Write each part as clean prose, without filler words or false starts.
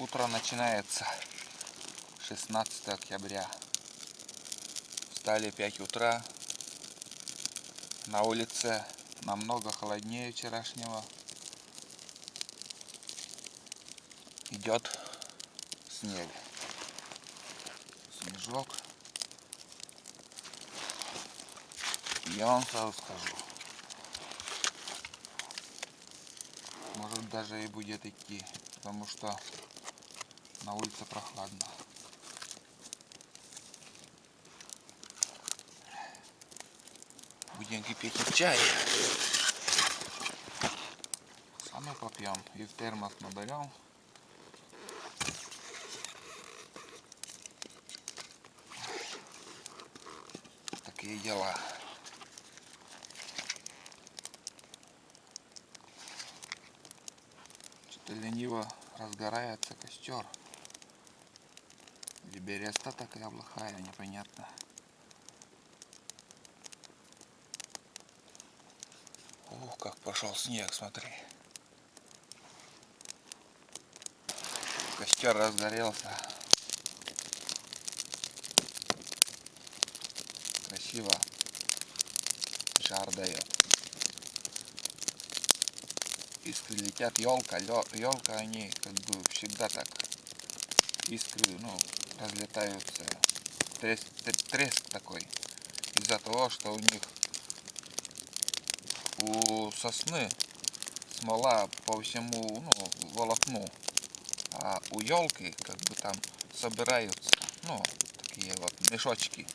Утро начинается 16 октября. Встали 5 утра. На улице намного холоднее вчерашнего. Идет снег. Снежок. Я вам сразу скажу. Может даже и будет идти, потому что на улице прохладно. Будем кипятить чай. Сами попьем и в термос наберем. Такие дела. Что-то лениво разгорается костер. Или береста такая плохая, непонятно. Ух, как пошел снег, смотри. Костер разгорелся. Красиво. Жар дает. Искры летят, елка, они как бы всегда так. Искры, разлетаются. Треск такой. Из-за того, что у сосны смола по всему, волокну. А у елки как бы там собираются, такие вот мешочки.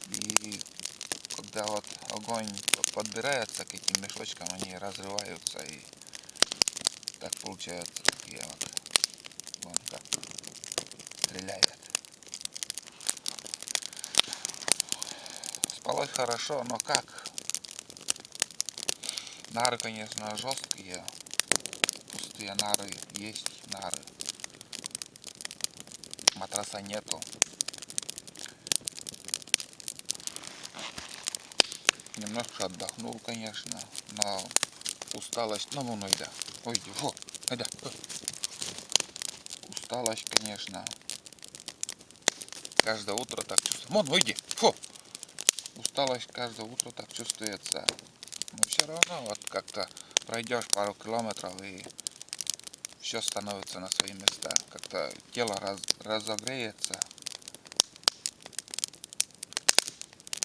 И когда вот огонь подбирается к этим мешочкам, они разрываются, и так получается такие вот, вон как стреляет. Спалось хорошо, но как? Нары, конечно, жесткие, пустые нары, есть нары. Матраса нету. Немножко отдохнул, конечно, но усталость, иди, иди. Усталость, конечно, каждое утро так чувствуется. Иди, усталость каждое утро так чувствуется. Но все равно вот как-то пройдешь пару километров и все становится на свои места. Как-то тело разогреется.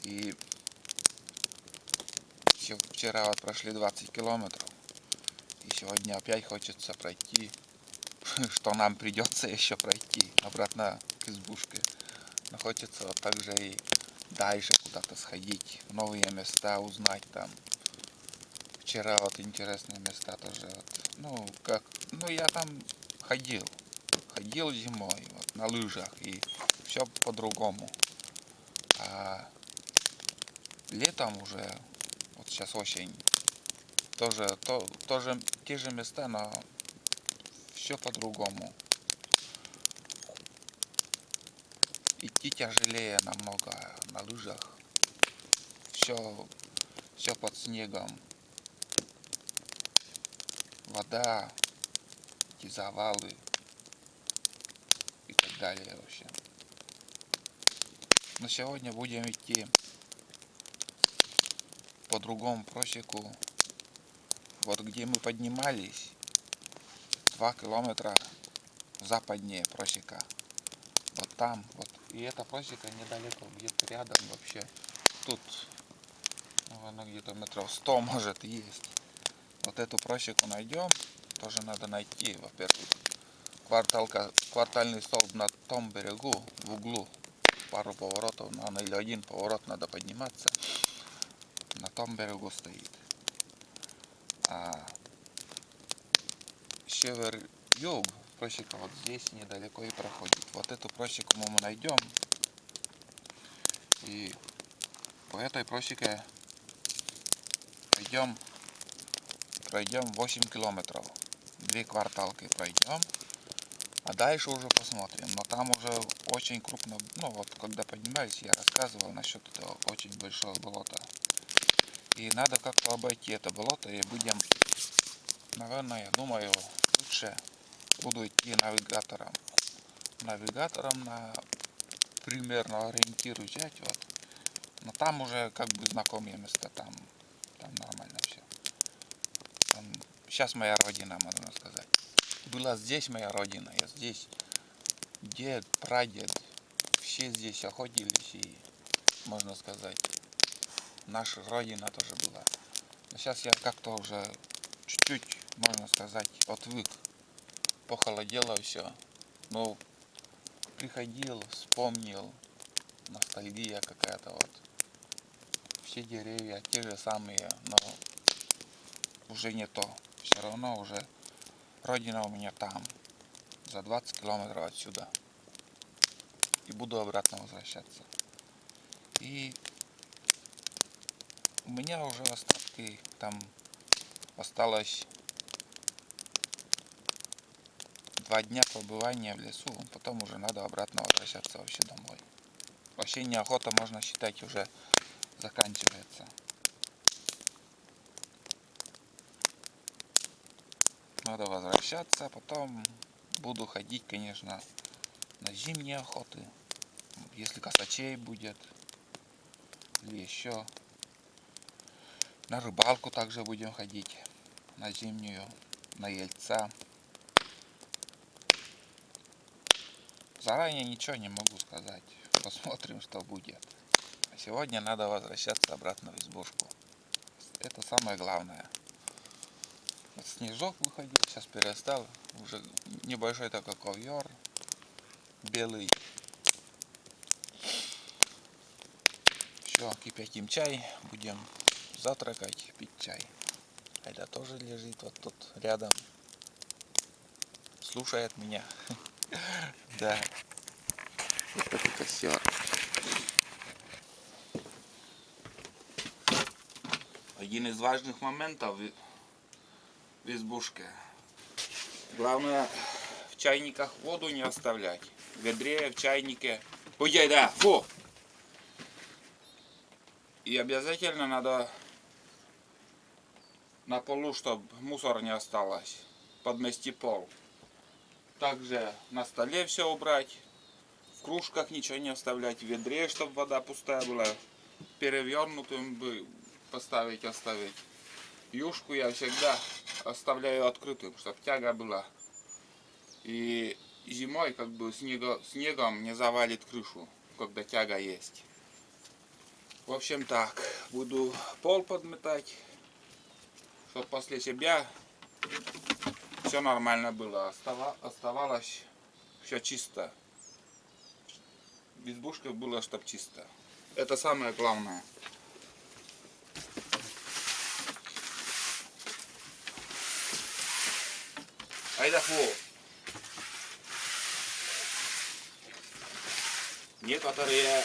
И вчера вот прошли 20 километров. И сегодня опять хочется пройти. Что нам придется еще пройти обратно к избушке. Но хочется вот так же и дальше куда-то сходить, в новые места узнать там. Вчера вот интересные места тоже. Я там ходил зимой вот, на лыжах, и все по-другому. А летом уже, вот сейчас осень, тоже те же места, но все по-другому. Идти тяжелее намного на лыжах. Все под снегом. Вода, эти завалы и так далее вообще. Но сегодня будем идти по другому просеку. Вот где мы поднимались, 2 километра западнее просека. Вот там, вот. И эта просека недалеко, где-то рядом вообще. Тут, где-то метров 100 может есть. Вот эту просеку найдем. Тоже надо найти, во-первых, квартальный столб на том берегу, в углу. Пару поворотов, или один поворот надо подниматься. На том берегу стоит. А север-юг просека вот здесь недалеко и проходит. Вот эту просеку мы найдем. И по этой просеке пройдем 8 километров. 2 кварталки пройдем. А дальше уже посмотрим. Но там уже очень крупно, когда поднимались, я рассказывал насчет этого очень большого болота. И надо как-то обойти это болото, и будем, наверное, я думаю, лучше буду идти навигатором. Навигатором на примерно ориентир взять вот. Но там уже как бы знакомые места, там нормально все. Сейчас моя родина, можно сказать. Была здесь моя родина, я здесь. Дед, прадед, все здесь охотились и, можно сказать, наша родина тоже была. Но сейчас я как-то уже чуть-чуть, можно сказать, отвык. Похолодело все. Но приходил, вспомнил, ностальгия какая-то вот. Все деревья те же самые, но уже не то. Все равно уже родина у меня там, за 20 километров отсюда. И буду обратно возвращаться. И у меня уже остатки там осталось 2 дня побывания в лесу, потом уже надо обратно возвращаться вообще домой. Вообще неохота, можно считать, уже заканчивается. Надо возвращаться, потом буду ходить, конечно, на зимние охоты, если косачей будет, или еще. На рыбалку также будем ходить, на зимнюю, на ельца. Заранее ничего не могу сказать, посмотрим, что будет. А сегодня надо возвращаться обратно в избушку. Это самое главное. Вот снежок выходил, сейчас перестал, уже небольшой такой ковер белый. Все, кипятим чай, будем завтракать, пить чай. Айда тоже лежит вот тут рядом, слушает меня. Да, вот такой костер. Один из важных моментов в избушке. Главное в чайниках воду не оставлять. В ведре, в чайнике. Ой, да, фу! И обязательно надо на полу, чтобы мусор не осталось, подмести пол. Также на столе все убрать, в кружках ничего не оставлять, в ведре, чтобы вода пустая была, перевернутым бы оставить. Юшку я всегда оставляю открытым, чтобы тяга была. И зимой как бы снегом не завалит крышу, когда тяга есть. В общем так, буду пол подметать, чтобы после себя все нормально было, оставалось все чисто. В избушке было, чтоб чисто. Это самое главное. Айда фу. Некоторые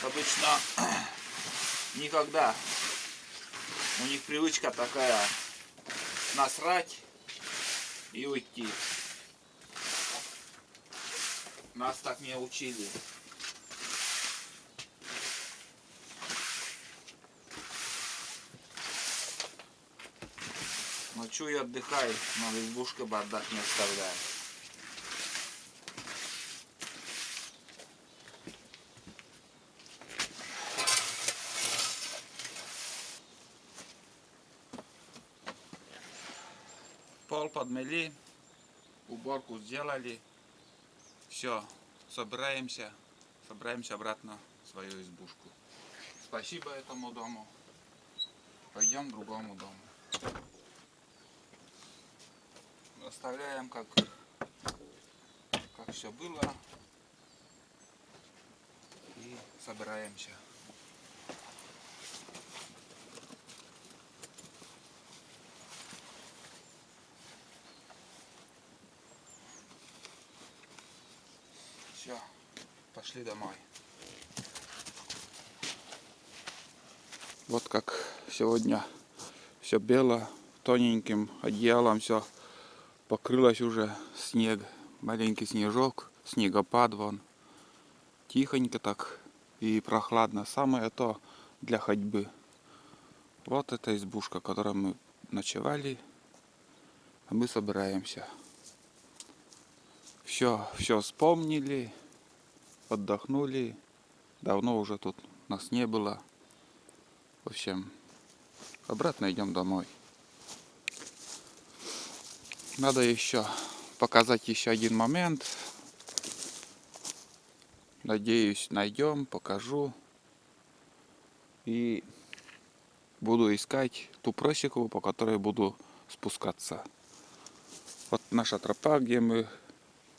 обычно никогда. У них привычка такая: насрать и уйти. Нас так не учили. Ночуй, отдыхай, но в избушке бардак не оставляй. Пол подмели, уборку сделали. Все, собираемся обратно в свою избушку. Спасибо этому дому. Пойдем к другому дому. Оставляем как все было. И собираемся. Все, пошли домой. Вот как сегодня все бело, тоненьким одеялом все покрылось уже, снег, маленький снежок, снегопад вон. Тихонько так и прохладно. Самое то для ходьбы. Вот эта избушка, в которой мы ночевали. А мы собираемся. Все вспомнили, отдохнули. Давно уже тут нас не было. В общем, обратно идем домой. Надо еще показать еще один момент. Надеюсь, найдем, покажу. И буду искать ту просеку, по которой буду спускаться. Вот наша тропа, где мы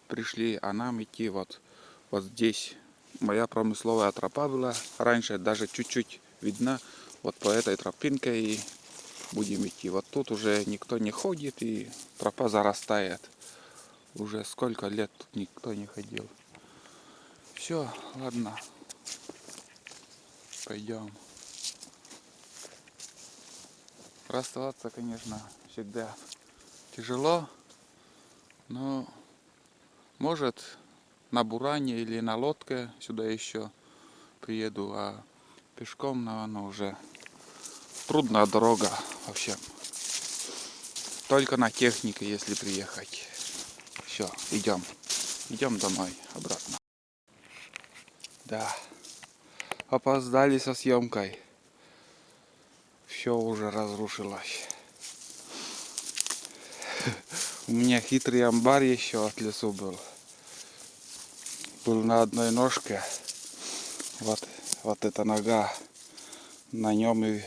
пришли, а нам идти вот здесь. Моя промысловая тропа была раньше, даже чуть-чуть видна. Вот по этой тропинке и будем идти. Вот тут уже никто не ходит и тропа зарастает. Уже сколько лет тут никто не ходил. Все, ладно. Пойдем. Расставаться, конечно, всегда тяжело. Но может на буране или на лодке сюда еще приеду. А пешком, наверное, уже трудная дорога вообще. Только на технике, если приехать. Все, идем. Идем домой, обратно. Да. Опоздали со съемкой. Все уже разрушилось. У меня хитрый амбар еще от лесу был. Был на одной ножке. Вот эта нога. На нем и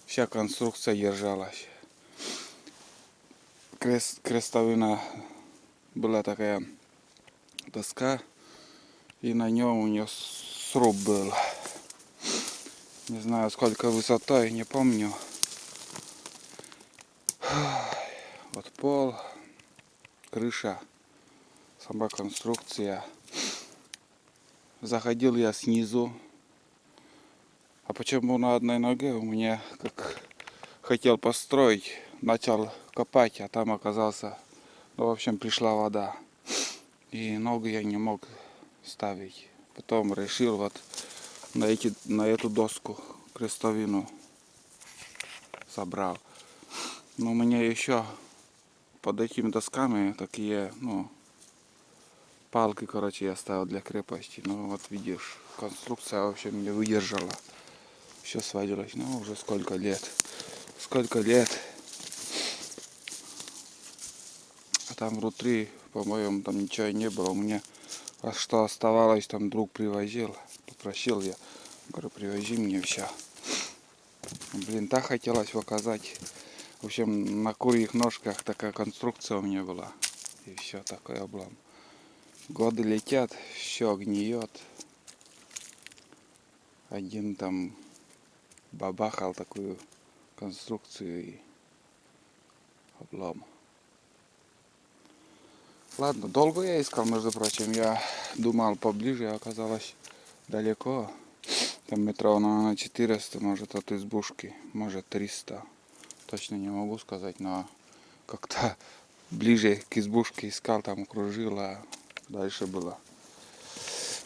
вся конструкция держалась. Крестовина была такая доска. И на нем у нее сруб был. Не знаю, сколько высотой, не помню. Вот пол, крыша, сама конструкция. Заходил я снизу. А почему на одной ноге? У меня, как хотел построить, начал копать, а там оказался, ну, в общем, пришла вода. И ногу я не мог ставить. Потом решил вот на эту доску крестовину собрал. Но у меня еще под этими досками такие, ну, палки, короче, я ставил для крепости. Ну, вот видишь, конструкция, в общем, не выдержала. Все сводилось. Ну, уже сколько лет. Сколько лет. А там внутри, по-моему, там ничего не было. У меня что оставалось, там друг привозил. Попросил я. Говорю, привози мне все. Блин, так хотелось показать. В общем, на курьих ножках такая конструкция у меня была. И все, такой облом. Годы летят, все гниет. Один там бабахал такую конструкцию и облом. Ладно, долго я искал, между прочим. Я думал поближе, а оказалось далеко. Там метров, наверное, 400, может, от избушки, может, 300. Точно не могу сказать, но как-то ближе к избушке искал, там окружил, а дальше было.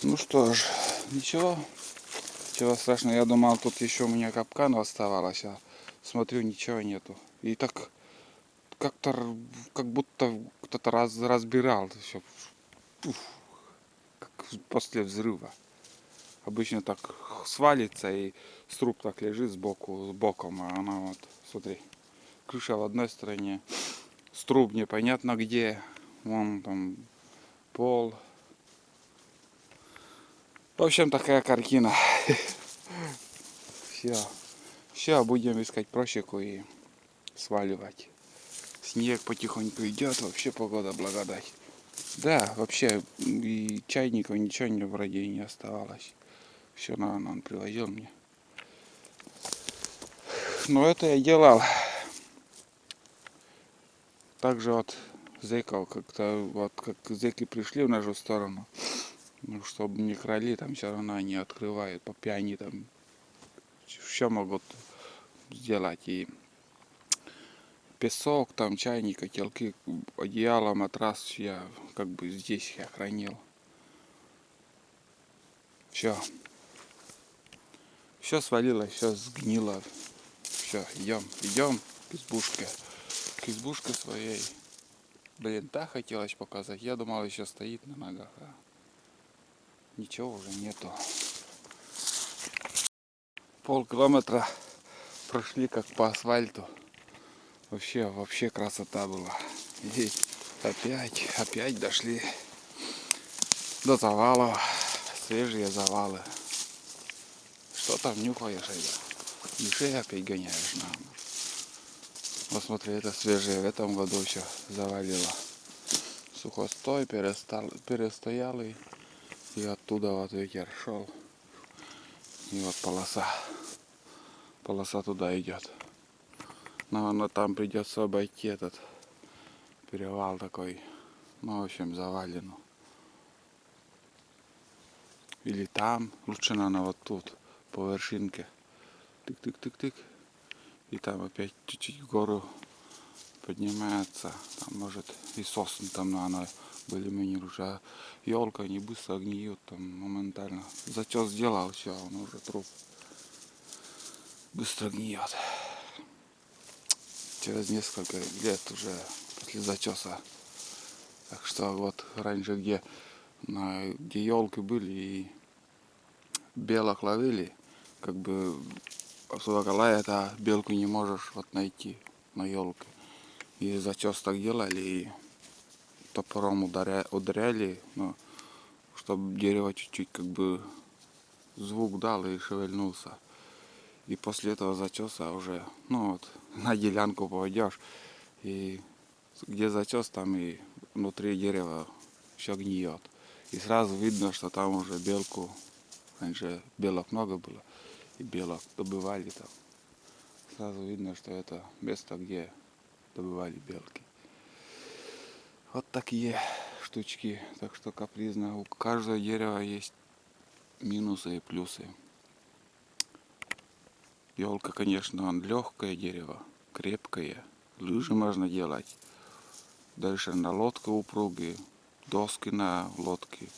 Ну что ж, ничего страшного. Я думал, тут еще у меня капкан оставалось, а смотрю, ничего нету. И так как-то, как будто кто-то разбирал все, как после взрыва. Обычно так свалится и сруб так лежит сбоку, боком, а она вот, смотри, крыша в одной стороне, сруб непонятно где, вон там пол. В общем, такая картина. Все, будем искать просеку и сваливать. Снег потихоньку идет, вообще погода благодать. Да, вообще и чайников ничего не вроде и не оставалось. Все, наверное, он привозил мне. Но это я делал. Также вот зэков как-то, вот как зэки пришли в нашу сторону, ну, чтобы не крали, там все равно они открывают, по пьяни там все могут сделать. И песок, там чайник, котелки, одеяло, матрас я как бы здесь я хранил. Все свалилось, все сгнило. Все, идем к избушке. к избушке своей. Блин, так хотелось показать. Я думал, еще стоит на ногах. А ничего уже нету. Полкилометра прошли как по асфальту. Вообще красота была. И опять дошли до завалов. Свежие завалы. Что там нюхаешь, ребят? Мышей опять гоняешь нам. Вот смотри, это свежее. В этом году еще завалило. Сухостой перестоял и оттуда вот ветер шел. И вот полоса туда идет. Но там придется обойти этот перевал такой. Ну, в общем, завален. Или там, лучше, наверное, вот тут, по вершинке. Тык-тык-тык-тык. И там опять чуть-чуть в гору поднимается. Там, может, и сосны там, наверное, более-менее уже. Елка не быстро гниет там моментально. Зачес сделал, все, он уже труп. Быстро гниет. Через несколько лет уже после зачеса. Так что вот раньше где елки были и белок ловили, как бы сувакала это белку не можешь вот найти на елке. И зачес так делали и топором ударяли, ну, чтобы дерево чуть-чуть как бы звук дал и шевельнулся. И после этого зачеса уже, ну вот, на делянку пойдешь, и где зачес, там и внутри дерева все гниет. И сразу видно, что там уже белку, раньше белок много было, и белок добывали там. Сразу видно, что это место, где добывали белки. Вот такие штучки, так что капризно. У каждого дерева есть минусы и плюсы. Елка, конечно, легкое дерево, крепкое. Лыжи можно делать. Дальше на лодке упругие, доски на лодке.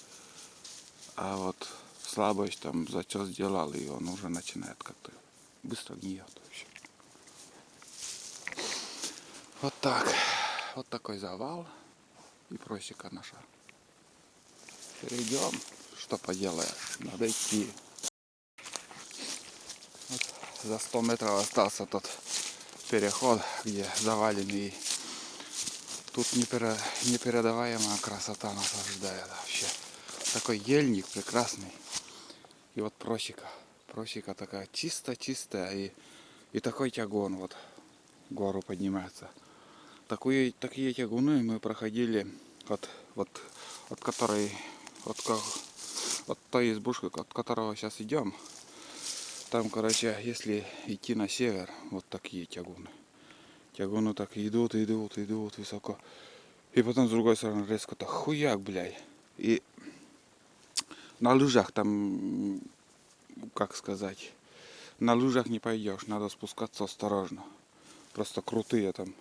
А вот слабость там зачес сделал, и он уже начинает как-то быстро гниет вообще. Вот так. Вот такой завал и просека наша. Перейдем, что поделаешь, надо идти. Вот за 100 метров остался тот переход, где заваленный. Тут непередаваемая красота нас ожидает вообще. Такой ельник прекрасный. И вот просека. Просека такая чистая и такой тягун вот в гору поднимается. Такие тягуны мы проходили от которой, от той избушки, от которого сейчас идем. Там, короче, если идти на север, вот такие тягуны. Тягуны так идут высоко. И потом с другой стороны резко так хуяк, блядь. И на лыжах там, как сказать, на лыжах не пойдешь, надо спускаться осторожно. Просто крутые там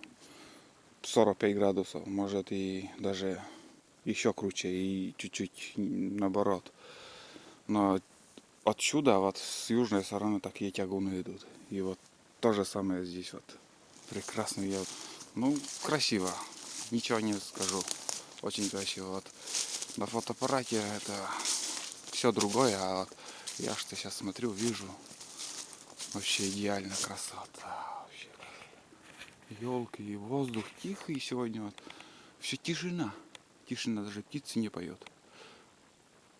45 градусов, может и даже еще круче и чуть-чуть наоборот. Но отсюда, вот с южной стороны такие тягуны идут. И вот то же самое здесь вот. Прекрасно. Ну, красиво. Ничего не скажу. Очень красиво. Вот на фотоаппарате это все другое, а вот я что сейчас смотрю, вижу. Вообще идеально красота. Вообще. Елки и воздух тихий сегодня. Вот. Все тишина. Тишина, даже птицы не поет.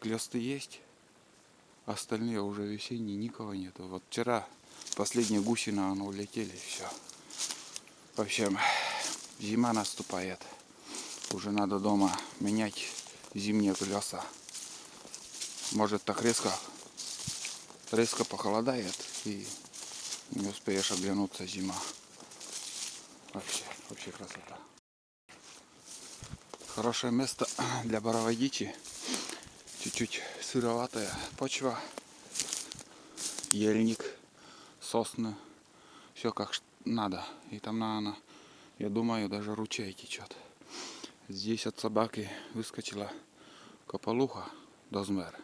Клёсты есть. Остальные уже весенние, никого нету. Вот вчера последние гусина улетели, и все. В общем, зима наступает. Уже надо дома менять зимние колеса. Может так резко похолодает и не успеешь оглянуться, зима. Вообще красота. Хорошее место для боровой дичи. Чуть-чуть сыроватая почва. Ельник, сосны. Все как надо. И там, наверное, я думаю, даже ручей течет. Здесь от собаки выскочила кополуха дозмер.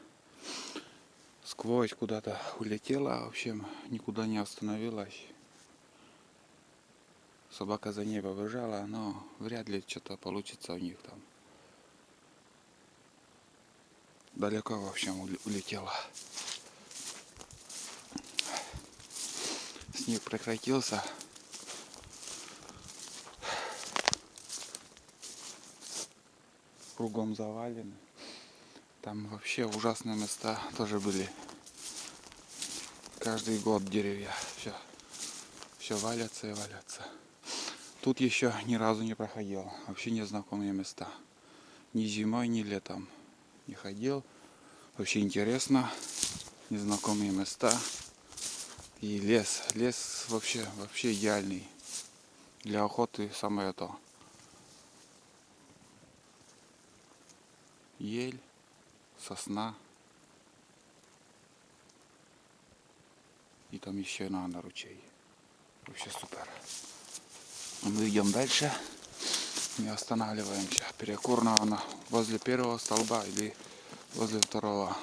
Сквозь куда-то улетела, в общем, никуда не остановилась. Собака за ней побежала, но вряд ли что-то получится у них там. Далеко, в общем, улетела. Снег прекратился. Кругом завалены. Там вообще ужасные места тоже были. Каждый год деревья. Все валятся и валятся. Тут еще ни разу не проходил. Вообще незнакомые места. Ни зимой, ни летом не ходил. Вообще интересно. Незнакомые места. И лес. Лес вообще идеальный. Для охоты самое то. Ель, сосна. И там еще на ручей. Вообще супер. Мы идем дальше. Не останавливаемся. Перекур, наверное, возле первого столба или возле второго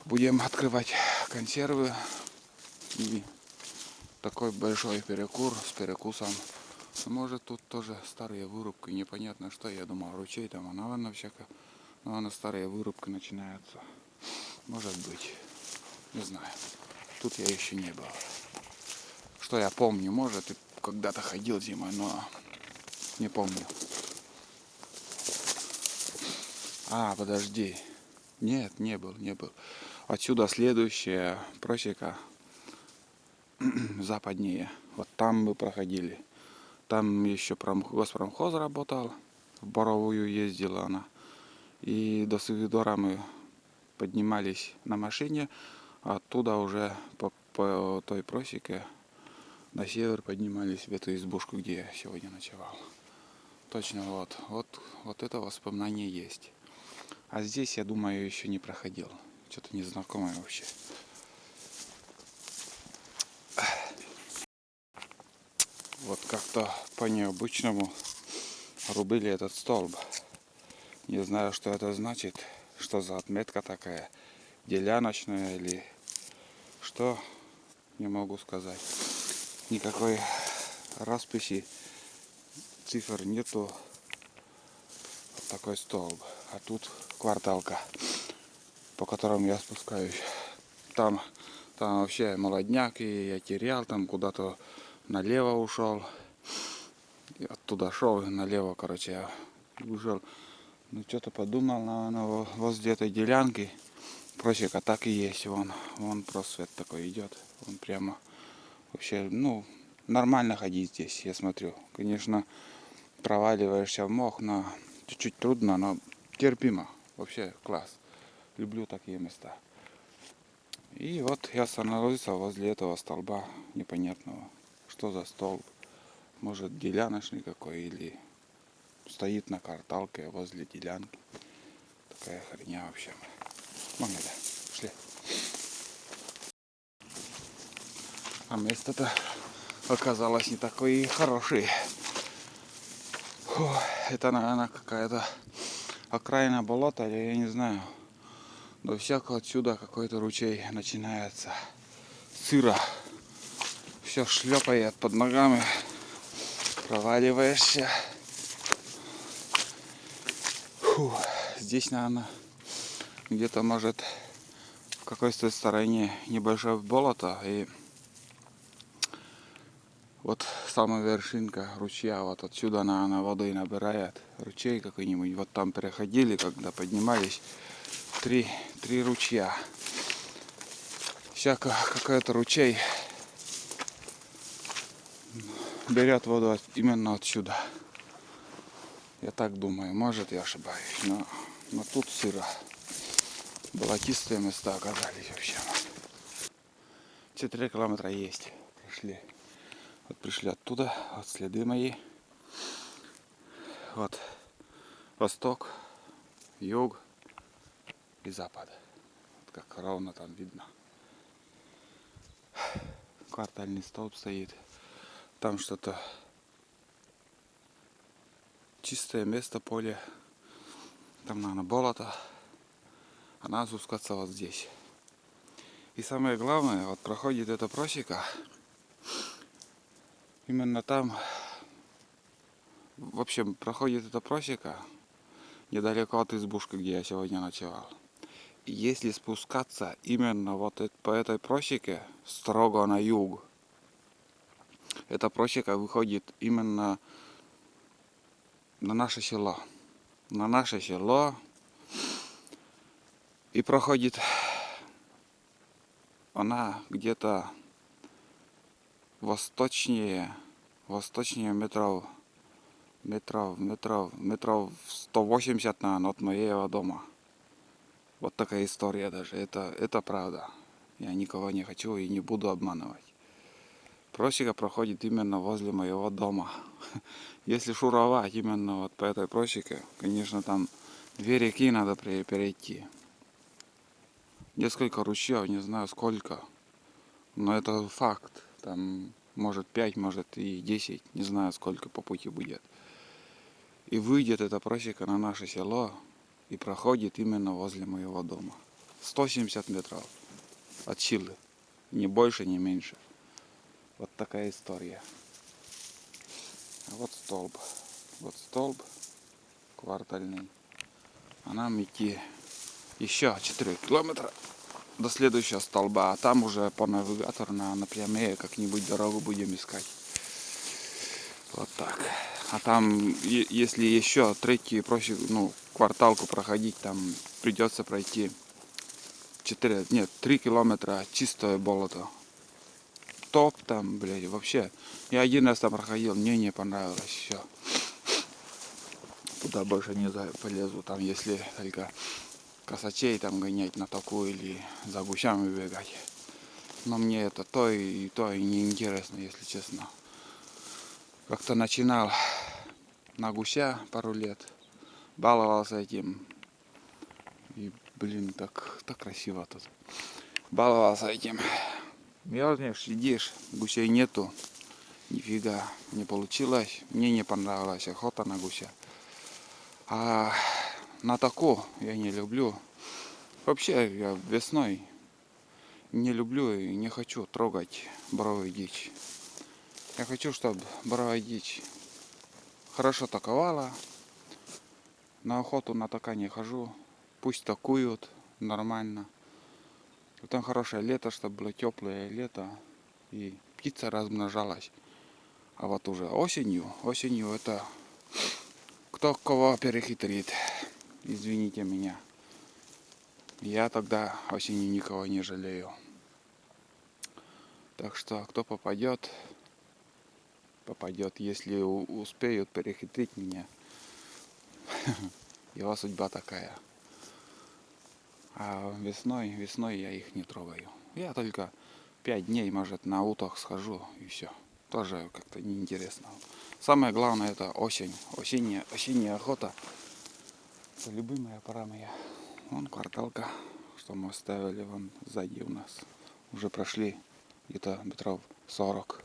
будем открывать консервы. И такой большой перекур с перекусом. Может, тут тоже старые вырубки, непонятно что. Я думал, ручей там, наверное, всякое. Наверное, старые вырубки начинаются. Может быть. Не знаю. Тут я еще не был. Что я помню, может, и когда-то ходил зимой, но не помню. Подожди. Нет, не был. Отсюда следующая просека западнее. Вот там мы проходили. Там еще госпромхоз работал. В Боровую ездила она. И до Свидора мы поднимались на машине. Оттуда уже по той просеке на север поднимались в эту избушку, где я сегодня ночевал. Точно вот это воспоминание есть. А здесь, я думаю, еще не проходил. Что-то незнакомое вообще. Вот как-то по необычному рубили этот столб. Не знаю, что это значит, что за отметка такая. Деляночная или что, не могу сказать. Никакой расписи, цифр нету. Вот такой столб. А тут кварталка, по которому я спускаюсь. Там вообще молодняк, и я терял, там куда-то налево ушел. И оттуда шел, и налево, короче, я ушел. Ну, что-то подумал, наверное, возле этой делянки просека так и есть. Вон просвет такой идет. Он прямо вообще, нормально ходить здесь, я смотрю. Конечно, проваливаешься в мох, но чуть-чуть трудно, но терпимо. Вообще класс. Люблю такие места. И вот я остановился возле этого столба непонятного. Что за столб? Может, деляночный какой, или стоит на кварталке возле делянки. Такая херня вообще. Мамеля, шли. А место-то оказалось не такое и хорошее. Это, наверное, какая-то окраина болота, или я не знаю. До всякого отсюда какой-то ручей начинается. Сыро. Все шлепает под ногами. Проваливаешься. Здесь, наверное, где-то, может, в какой-то стороне небольшое болото. И вот самая вершинка ручья, вот отсюда, наверное, воды набирает. Ручей какой-нибудь. Вот там переходили, когда поднимались. Три ручья. Какой-то ручей берет воду именно отсюда. Я так думаю, может, я ошибаюсь, но тут сыро. Болотистые места оказались вообще. 4 километра есть. Пришли оттуда, вот следы мои. Вот восток, юг и запад. Вот как ровно там видно. Квартальный столб стоит. Там что-то чистое место, поле. Там, наверное, болото. А надо спускаться вот здесь. И самое главное, вот проходит эта просека. Именно там, в общем, проходит эта просека недалеко от избушки, где я сегодня ночевал. И если спускаться именно вот по этой просеке строго на юг, эта просека выходит именно на наше село. На наше село и проходит она где-то восточнее метров 180, наверное, от моего дома. Вот такая история даже. Это правда. Я никого не хочу и не буду обманывать. Просека проходит именно возле моего дома. Если шуровать именно вот по этой просеке, конечно, там 2 реки надо перейти. Несколько ручьев, не знаю сколько. Но это факт. Там может 5, может и 10, не знаю сколько по пути будет. И выйдет эта просека на наше село и проходит именно возле моего дома. 170 метров от силы. Ни больше, ни меньше. Вот такая история. А вот столб. Вот столб квартальный. А нам идти еще 4 километра до следующего столба. А там уже по навигатору напрямее как-нибудь дорогу будем искать. Вот так. А там, если еще третью кварталку проходить, там придется пройти 3 километра чистое болото. Топ там, блядь, вообще. Я один раз там проходил, мне не понравилось все. Туда больше не полезу, там если только косачей там гонять на такую или за гусями бегать. Но мне это то и не интересно, если честно. Как-то начинал на гуся пару лет, баловался этим. И, блин, так красиво тут. Баловался этим. Мерзнешь, сидишь, гусей нету. Нифига не получилось. Мне не понравилась охота на гуся. А на таку я не люблю. Вообще я весной не люблю и не хочу трогать боровую дичь. Я хочу, чтобы боровая дичь хорошо таковала. На охоту на така не хожу. Пусть такуют нормально. Там хорошее лето, чтобы было теплое лето. И птица размножалась. А вот уже осенью это кто кого перехитрит. Извините меня. Я тогда осенью никого не жалею. Так что кто попадет, если успеют перехитрить меня. Его судьба такая. А весной я их не трогаю. Я только 5 дней, может, на уток схожу и все. Тоже как-то неинтересно. Самое главное это осень. Осенняя охота. Это любимая пора моя. Вон кварталка, что мы оставили вон сзади у нас. Уже прошли где-то метров 40.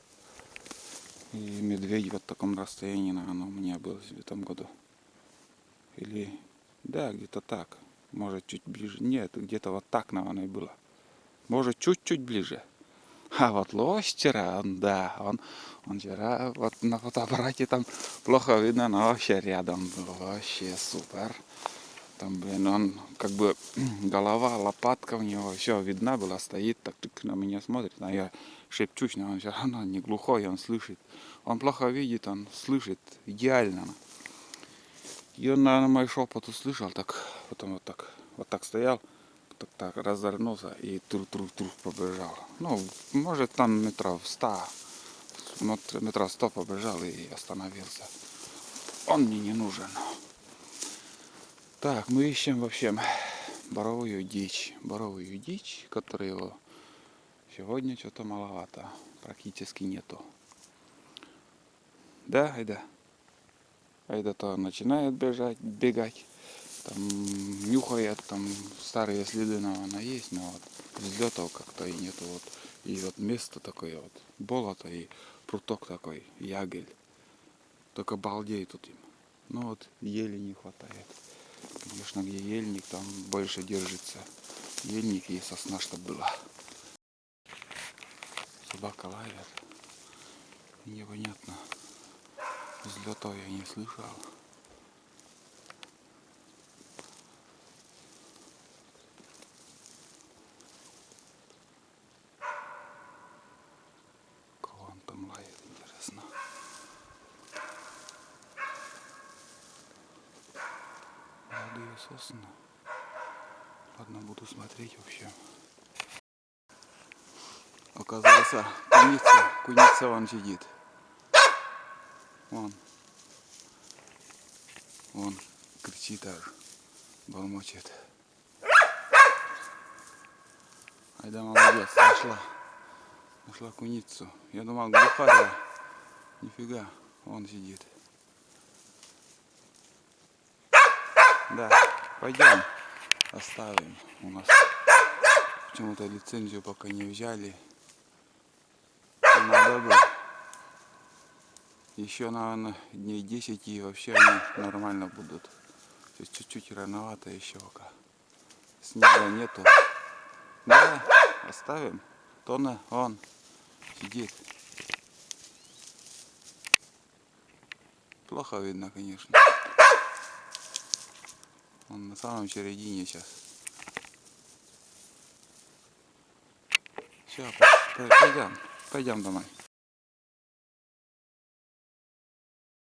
И медведь вот в таком расстоянии, наверное, у меня был в этом году. Или, да, где-то так. Может, чуть ближе. Нет, где-то вот так, наверное, было. Может, чуть-чуть ближе. А вот лось вчера, он вчера вот на фотоаппарате там плохо видно, но вообще рядом был. Вообще супер. Там, блин, он как бы голова, лопатка у него, все видна была, стоит, так на меня смотрит. А я шепчусь, но он все равно не глухой, он слышит. Он плохо видит, он слышит идеально. И он, наверное, мой шепот услышал, так, потом вот так стоял, так развернулся и тур-тур-тур побежал. Ну, может там метров 100 побежал и остановился. Он мне не нужен. Так, мы ищем, в общем, боровую дичь, которую сегодня что-то маловато, практически нету. Да, Айда? Айда то начинает бегать, там нюхает, там старые следы, наверное, есть, но вот взлетов как-то и нету. Вот. И вот место такое вот, болото и пруток такой, ягель. Только балдей тут им. Ну вот ели не хватает. Конечно, где ельник, там больше держится. Ельник и сосна, чтобы была. Собака лает. Непонятно. Взлетов я не слышал. Кого он там лает, интересно. Молодые сосны. Ладно, буду смотреть вообще. Оказывается, куница вон сидит. Вон кричит аж, бормочет. Айда, молодец, нашла куницу. Я думал, глухаря. Нифига, он сидит. Да, пойдем, оставим. У нас почему-то лицензию пока не взяли. Надо бы. Еще, наверное, дней 10 и вообще они нормально будут. То есть чуть-чуть рановато еще пока. Снега нету. Да, оставим. Тона, он сидит. Плохо видно, конечно. Он на самом середине сейчас. Все, пойдем домой.